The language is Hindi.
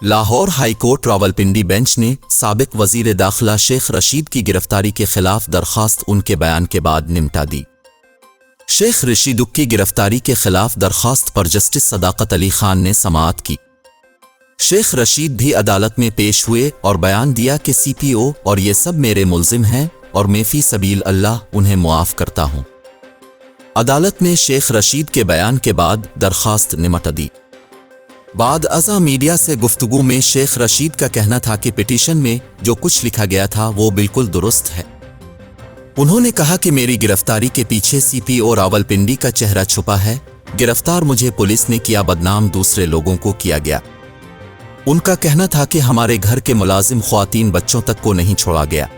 Lahore high court Rawalpindi bench ने साबिक वजीर दाखिला शेख रशीद की गिरफ्तारी के खिलाफ दरखास्त उनके बयान के बाद निपटा दी। शेख रशीद की गिरफ्तारी के खिलाफ दरखास्त पर जस्टिस सदाकत अली खान ने समाअत की। शेख रशीद भी अदालत में पेश हुए और बयान दिया कि CPO और ये सब मेरे मुल्जिम हैं और मैं फी सबील अल्लाह उन्हें मुआफ़ करता हूँ। अदालत ने शेख रशीद के बयान के बाद दरखास्त निपटा दी। बाद अज़ा मीडिया से गुफ्तगू में शेख रशीद का कहना था कि पिटीशन में जो कुछ लिखा गया था वो बिल्कुल दुरुस्त है। उन्होंने कहा कि मेरी गिरफ्तारी के पीछे CPO रावलपिंडी का चेहरा छुपा है। गिरफ्तार मुझे पुलिस ने किया, बदनाम दूसरे लोगों को किया गया। उनका कहना था कि हमारे घर के मुलाजिम ख्वातीन बच्चों तक को नहीं छोड़ा गया।